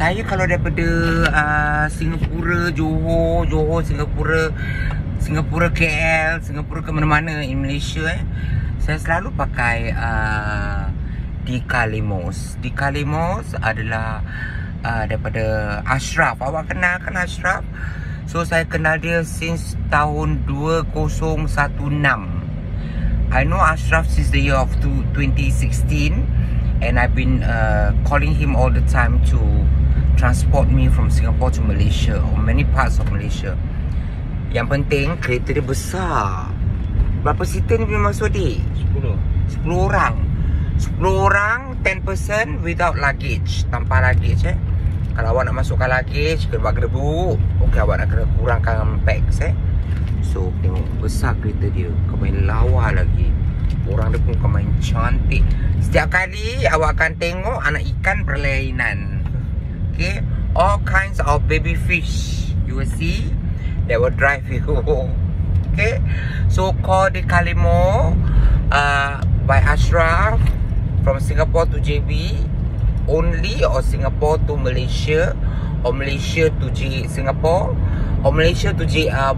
Saya kalau daripada Singapura, Johor, Singapura KL, Singapura ke mana-mana in Malaysia saya selalu pakai Dikalimos. Dikalimos adalah daripada Ashraf. Awak kenal kan Ashraf? So saya kenal dia since tahun 2016. I know Ashraf since the year of 2016, and I've been calling him all the time to transport me from Singapore to Malaysia or many parts of Malaysia. Yang penting kereta dia besar. Berapa seater ni boleh masuk dik? 10 orang. 10 orang, 10 person without luggage. Tanpa luggage Kalau awak nak masukkan luggage, kena buat gerbuk. Okey, awak nak kena kurangkan bags So tengok besar kereta dia. Kau main lawa lagi. Orang dia pun kau main cantik. Setiap kali awak akan tengok anak ikan berlainan. Okay, all kinds of baby fish you will see. That will drive you. Okay, so call Dikalimo by Ashraf from Singapore to JB only, or Singapore to Malaysia, or Malaysia to Singapore, or Malaysia to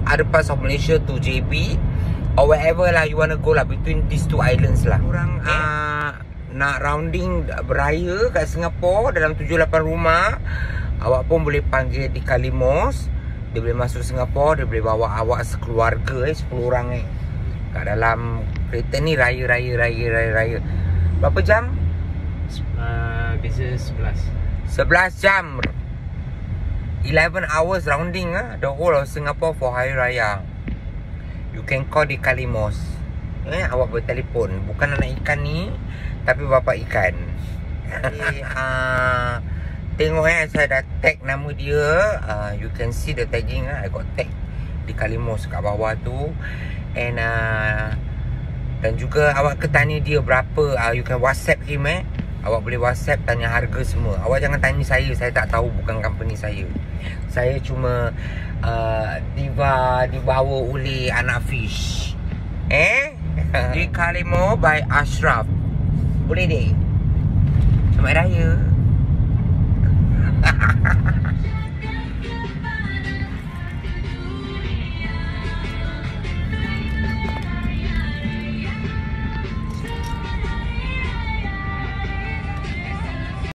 other parts of Malaysia to JB, or wherever lah you wanna go lah between these two islands lah. Orang nak rounding beraya kat Singapore dalam 7-8 rumah, awak pun boleh panggil Dikalimos. Dia boleh masuk Singapore, dia boleh bawa awak sekeluarga 10 orang kat dalam kereta ni raya. Berapa jam? Beza 11 jam. 11 hours rounding the whole of Singapore for Hari Raya. You can call Dikalimos. Awak bertelefon. Bukan anak ikan ni, tapi bapa ikan. Tengok saya dah tag nama dia. You can see the tagging. I got tag Dikalimos kat bawah tu. And dan juga awak ke tanya dia berapa. You can WhatsApp him Awak boleh WhatsApp tanya harga semua. Awak jangan tanya saya tak tahu, bukan company saya. Saya cuma dibawa oleh anak fish. Dikalimo by Ashraf. Boleh dek? Selamat Raya.